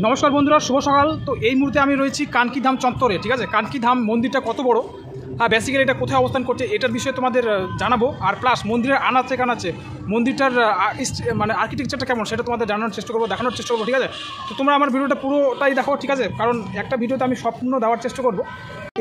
নমস্কার বন্ধুরা, শুভ সকাল। তো এই মুহূর্তে আমি রয়েছি কানকি ধাম চত্বরে। ঠিক আছে, কানকি ধাম মন্দিরটা কত বড়, আর বেসিক্যালি এটা কোথায় অবস্থান করছে এটার বিষয়ে তোমাদের জানাবো। আর প্লাস মন্দিরের আনাচে কানাচে মন্দিরটার মানে আর্কিটেকচারটা কেমন সেটা তোমাদের জানানোর চেষ্টা করবো, দেখানোর চেষ্টা করবো। ঠিক আছে, তো তোমরা আমার ভিডিওটা পুরোটাই দেখো। ঠিক আছে, কারণ একটা ভিডিওতে আমি সম্পূর্ণ দেওয়ার চেষ্টা করবো।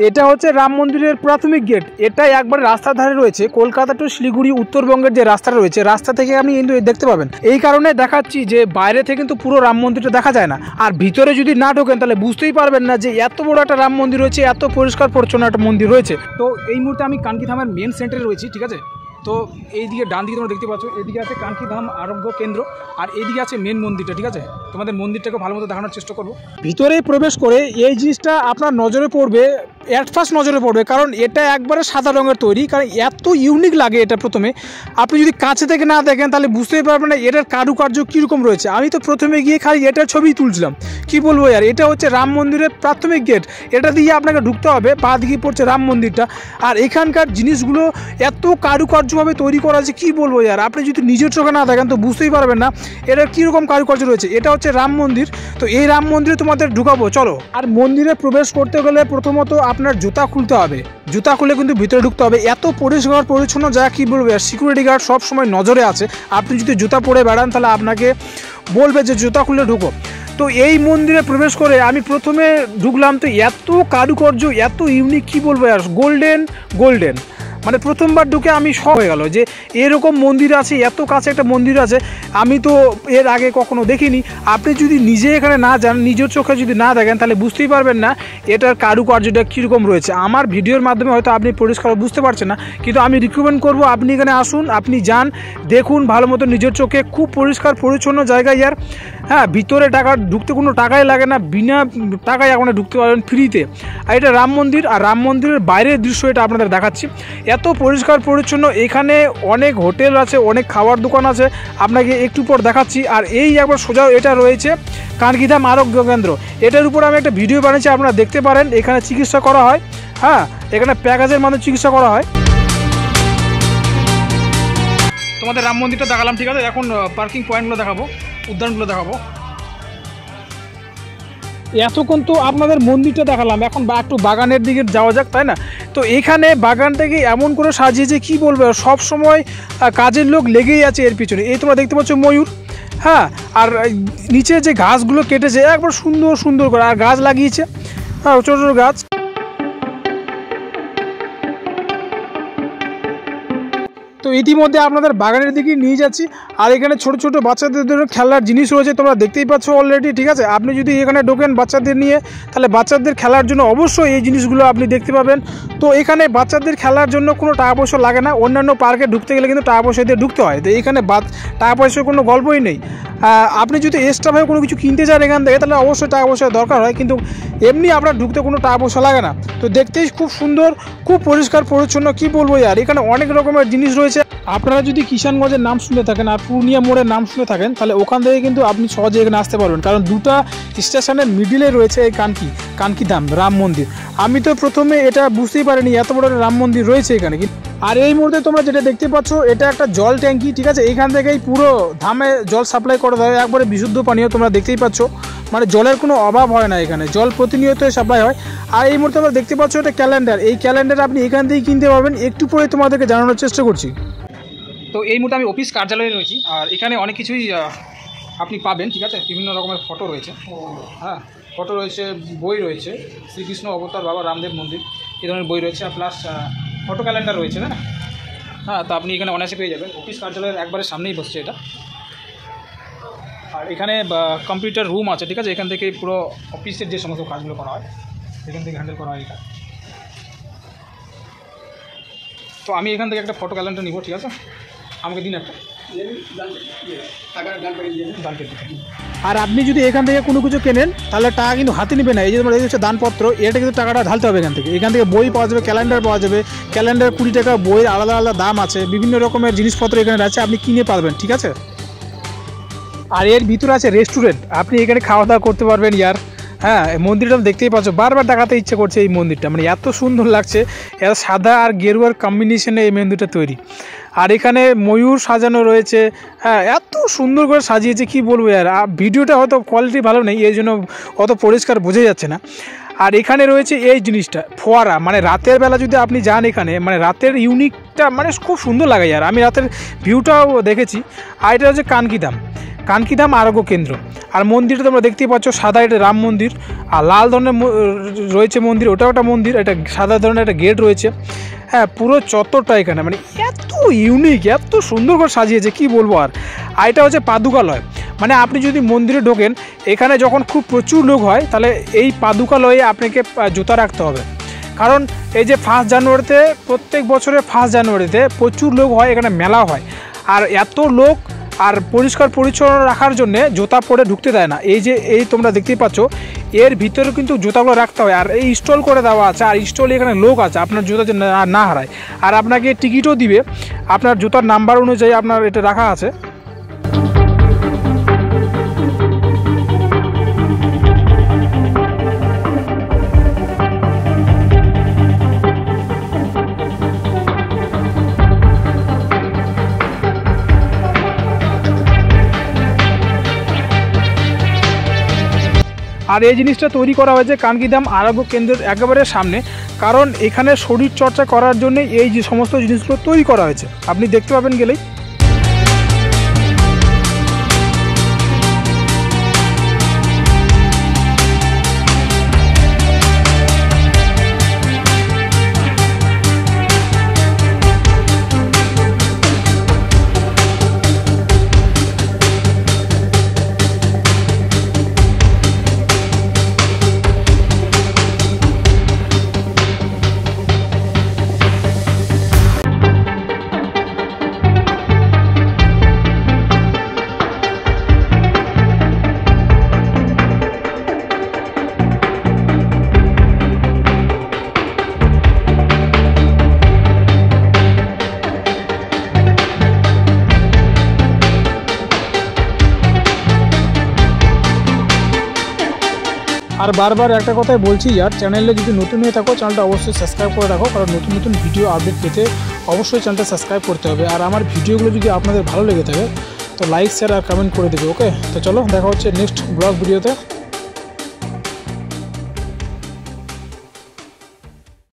এটা হচ্ছে রাম মন্দিরের প্রাথমিক গেট। এটা একবার রাস্তার ধারে রয়েছে, কলকাতা টু শিলিগুড়ি উত্তরবঙ্গের যে রাস্তাটা রয়েছে, রাস্তা থেকে আপনি কিন্তু দেখতে পাবেন। এই কারণে দেখাচ্ছি যে বাইরে থেকে কিন্তু পুরো রাম মন্দিরটা দেখা যায় না, আর ভিতরে যদি না ঢোকেন তাহলে বুঝতেই পারবেন না যে এত বড় একটা রাম মন্দির রয়েছে, এত পরিষ্কার পরিচ্ছন্ন একটা মন্দির রয়েছে। তো এই মুহূর্তে আমি কানকি ধামের মেন সেন্টারে রয়েছি। ঠিক আছে, তো এইদিকে ডান দিকে তোমরা দেখতে পাচ্ছ, এদিকে আছে কানকি ধাম আরোগ্য কেন্দ্র, আর এইদিকে আছে মেন মন্দিরটা। ঠিক আছে, তোমাদের মন্দিরটাকে ভালো মতো দেখানোর চেষ্টা করবো। ভিতরে প্রবেশ করে এই জিনিসটা আপনার নজরে পড়বে, অ্যাট ফার্স্ট নজরে পড়বে, কারণ এটা একবারে সাদা রঙের তৈরি, কারণ এত ইউনিক লাগে এটা। প্রথমে আপনি যদি কাছে থেকে না দেখেন তাহলে বুঝতেই পারবেন না এটার কারুকার্য কীরকম রয়েছে। আমি তো প্রথমে গিয়ে খালি এটার ছবি তুলছিলাম, কি বলবো আর। এটা হচ্ছে রাম মন্দিরের প্রাথমিক গেট, এটা দিয়ে আপনাকে ঢুকতে হবে। বাঁ দিকে পড়ছে রাম মন্দিরটা, আর এখানকার জিনিসগুলো এত কারুকার্যভাবে তৈরি করা আছে, কি বলবো আর। আপনি যদি নিজের চোখে না দেখেন তো বুঝতেই পারবেন না এটার কীরকম কারুকার্য রয়েছে। এটা হচ্ছে রাম মন্দির। তো এই রাম মন্দিরে তোমাদের ঢুকাবো, চলো। আর মন্দিরে প্রবেশ করতে গেলে প্রথমত আপনার জুতা খুলতে হবে, জুতা খুলে কিন্তু ভিতরে ঢুকতে হবে। এত পরিষ্কার পরিচ্ছন্ন জায়গা, কি বলবো আর। সিকিউরিটি গার্ড সব সময় নজরে আছে, আপনি যদি জুতা পরে বেড়ান তাহলে আপনাকে বলবে যে জুতা খুলে ঢুকো। তো এই মন্দিরে প্রবেশ করে আমি প্রথমে ঢুকলাম, তো এত কারুকার্য, এত ইউনিক, কি বলবো আর। গোল্ডেন মানে প্রথমবার ঢুকে আমি শক হয়ে গেল যে এরকম মন্দির আছে, এত কাছে একটা মন্দির আছে, আমি তো এর আগে কখনো দেখিনি। আপনি যদি নিজে এখানে না যান, নিজের চোখে যদি না দেখেন তাহলে বুঝতেই পারবেন না এটার কারুকার্যটা কীরকম রয়েছে। আমার ভিডিওর মাধ্যমে হয়তো আপনি পরিষ্কার বুঝতে পারছেন না, কিন্তু আমি রিকমেন্ড করব আপনি এখানে আসুন, আপনি যান, দেখুন ভালো মতো নিজের চোখে। খুব পরিষ্কার পরিচ্ছন্ন জায়গা ইয়ার। হ্যাঁ, ভিতরে ঢুকতে কোনো টাকাই লাগে না, বিনা টাকায় এখন ঢুকতে পারবেন ফ্রিতে। আর এটা রাম মন্দির, আর রাম মন্দিরের বাইরের দৃশ্য এটা আপনাদের দেখাচ্ছি। এত পরিষ্কার পরিচ্ছন্ন, এখানে অনেক হোটেল আছে, অনেক খাবার দোকান আছে, আপনাকে একটু পর দেখাচ্ছি। আর এই একবার সোজা এটা রয়েছে কানকি ধাম আরোগ্য কেন্দ্র। এটার উপর আমি একটা ভিডিও বানিয়েছি, আপনারা দেখতে পারেন। এখানে চিকিৎসা করা হয়, হ্যাঁ, এখানে প্যাকেজের মাধ্যমে চিকিৎসা করা হয়। তোমাদের রাম মন্দিরটা দেখালাম, ঠিক আছে। এখন পার্কিং পয়েন্টগুলো দেখাবো, উদ্যানগুলো দেখাবো। এতক্ষণ তো আপনাদের মন্দিরটা দেখালাম, এখন একটু বাগানের দিকে যাওয়া যাক, তাই না? তো এখানে বাগানটাকে এমন করে সাজিয়েছে, কি বলবো, সব সময় কাজের লোক লেগেই আছে এর পিছনে। এই তোমরা দেখতে পাচ্ছ ময়ূর, হ্যাঁ, আর নিচে যে ঘাসগুলো কেটেছে একবার সুন্দর সুন্দর করে, আর গাছ লাগিয়েছে, হ্যাঁ, ছোটো ছোটো গাছ। তো ইতিমধ্যে আপনাদের বাগানের দিকে নিয়ে যাচ্ছি, আর এখানে ছোট ছোট বাচ্চাদের জন্য খেলার জিনিস রয়েছে, তোমরা দেখতেই পাচ্ছ অলরেডি। ঠিক আছে, আপনি যদি এখানে ঢোকেন বাচ্চাদের নিয়ে, তাহলে বাচ্চাদের খেলার জন্য অবশ্যই এই জিনিসগুলো আপনি দেখতে পাবেন। তো এখানে বাচ্চাদের খেলার জন্য কোনো টাকা পয়সা লাগে না। অন্যান্য পার্কে ঢুকতে গেলে কিন্তু টাকা পয়সা দিয়ে ঢুকতে হয়, তো এখানে টাকা পয়সার কোনো গল্পই নেই। আপনি যদি এক্সট্রাভাবে কোনো কিছু কিনতে চান এখান থেকে, তাহলে অবশ্যই টাকা পয়সার দরকার হয়, কিন্তু এমনি আপনার ঢুকতে কোনো টাকা পয়সা লাগে না। তো দেখতেই খুব সুন্দর, খুব পরিষ্কার পরিচ্ছন্ন, কি বলবো আর। এখানে অনেক রকমের জিনিস রয়েছে। আপনারা যদি কিষানগঞ্জের নাম শুনে থাকেন আর পূর্ণিয়া মোড়ের নাম শুনে থাকেন, তাহলে ওখান থেকে কিন্তু আপনি সহজে এখানে আসতে পারবেন, কারণ দুটা স্টেশনের মিডিলে রয়েছে এই কানকি ধাম রাম মন্দির। আমি তো প্রথমে এটা বুঝতেই পারিনি এত বড় রাম মন্দির রয়েছে এখানে। আর এই মুহূর্তে তোমরা যেটা দেখতে পাচ্ছ এটা একটা জল ট্যাঙ্কি। ঠিক আছে, এখান থেকেই পুরো ধামে জল সাপ্লাই করা হয়, একবারে বিশুদ্ধ পানীয়। তোমরা দেখতেই পাচ্ছ, মানে জলের কোনো অভাব হয় না এখানে, জল প্রতিনিয়ত সাপ্লাই হয়। আর এই মুহূর্তে তোমরা দেখতে পাচ্ছ এটা ক্যালেন্ডার। এই ক্যালেন্ডার আপনি এখান থেকেই কিনতে পারবেন, একটু পরে তোমাদেরকে জানানোর চেষ্টা করছি। তো এই মুহূর্তে আমি অফিস কার্যালয়ে রয়েছি, আর এখানে অনেক কিছুই আপনি পাবেন। ঠিক আছে, বিভিন্ন রকমের ফটো রয়েছে, হ্যাঁ, ফটো রয়েছে, বই রয়েছে, শ্রীকৃষ্ণ অবতার বাবা রামদেব মন্দির, এই ধরনের বই রয়েছে, প্লাস ফটো ক্যালেন্ডার রয়েছে, তাই না? হ্যাঁ, তো আপনি এখানে অনায়াসে পেয়ে যাবেন। অফিস কার্যালয়ের একবারে সামনেই বসছে এটা। আর এখানে কম্পিউটার রুম আছে। ঠিক আছে, এখান থেকে পুরো অফিসের যে সমস্ত কাজগুলো করা হয় এখান থেকে হ্যান্ডেল করা হয় এটা। তো আমি এখান থেকে একটা ফটো ক্যালেন্ডার নিব। ঠিক আছে, আমাকে দিন একটা। আর আপনি যদি এখান থেকে কোনো কিছু কেনেন তাহলে টাকা কিন্তু হাতে নেবে না। এই যে তোমরা হচ্ছে দানপত্র, এটা কিন্তু টাকাটা ঢালতে হবে এখান থেকে। এখান থেকে বই পাওয়া যাবে, ক্যালেন্ডার পাওয়া যাবে। ক্যালেন্ডার 20 টাকা, বইয়ের আলাদা আলাদা দাম আছে, বিভিন্ন রকমের জিনিসপত্র এখানে আছে, আপনি কিনে পারবেন। ঠিক আছে, আর এর ভিতরে আছে রেস্টুরেন্ট, আপনি এখানে খাওয়া দাওয়া করতে পারবেন ইয়ার। হ্যাঁ, মন্দিরটা দেখতেই পাচ্ছ, বারবার দেখাতে ইচ্ছে করছে এই মন্দিরটা, মানে এত সুন্দর লাগছে। এত সাদা আর গেরুয়ার কম্বিনেশনে এই মন্দিরটা তৈরি। আর এখানে ময়ূর সাজানো রয়েছে। হ্যাঁ, এত সুন্দর করে সাজিয়েছে কি বলবো আর ভিডিওটা হয়তো কোয়ালিটি ভালো নেই, এই জন্য অত পরিষ্কার বোঝা যাচ্ছে না। আর এখানে রয়েছে এই জিনিসটা ফোয়ারা, মানে রাতের বেলা যদি আপনি যান এখানে, মানে রাতের ইউনিকটা মানে খুব সুন্দর লাগে। আর আমি রাতের ভিউটাও দেখেছি। আর এটা হচ্ছে কানকিধাম আরোগ্য কেন্দ্র। আর মন্দিরটা তোমরা দেখতেই পাচ্ছ, সাদা, এটা রাম মন্দির। আর লাল ধরনের রয়েছে মন্দির, ওটাও একটা মন্দির, এটা সাদা ধরনের একটা গেট রয়েছে। হ্যাঁ, পুরো চত্বরটা এখানে মানে এত ইউনিক, এত সুন্দর করে সাজিয়েছে কি বলবো। আর এটা হচ্ছে পাদুকালয়, মানে আপনি যদি মন্দিরে ঢোকেন, এখানে যখন খুব প্রচুর লোক হয় তাহলে এই পাদুকালয়ে আপনাকে জুতা রাখতে হবে। কারণ এই যে 1 জানুয়ারিতে, প্রত্যেক বছরের 1 জানুয়ারিতে প্রচুর লোক হয়, এখানে মেলা হয়। আর এত লোক আর পরিষ্কার পরিচ্ছন্ন রাখার জন্যে জুতা পরে ঢুকতে দেয় না। এই তোমরা দেখতেই পাচ্ছ, এর ভিতরে কিন্তু জুতাগুলো রাখতে হয়। আর এই স্টল করে দেওয়া আছে, আর স্টলে এখানে লোক আছে আপনার জুতা যে না হারায়। আর আপনাকে টিকিটও দিবে, আপনার জুতার নাম্বার অনুযায়ী আপনার এটা রাখা আছে। আর এই জিনিসটা তৈরি করা হয়েছে কানকিধাম আরোগ্য কেন্দ্রের একেবারে সামনে, কারণ এখানে শরীর চর্চা করার জন্য এই যে সমস্ত জিনিসগুলো তৈরি করা হয়েছে, আপনি দেখতে পাবেন গেলেই। আর বারবার একটা কথাই বলছি, আর চ্যানেলে যদি নতুন হয়ে থাকো, চ্যানেলটা অবশ্যই সাবস্ক্রাইব করে রাখো, কারণ নতুন নতুন ভিডিও আপডেট পেতে অবশ্যই চ্যানেলটা সাবস্ক্রাইব করতে হবে। আর আমার ভিডিওগুলো যদি আপনাদের ভালো লেগে থাকে তো লাইক, শেয়ার আর কমেন্ট করে দেবে। ওকে, তো চলো দেখা হচ্ছে নেক্সট ব্লগ ভিডিওতে।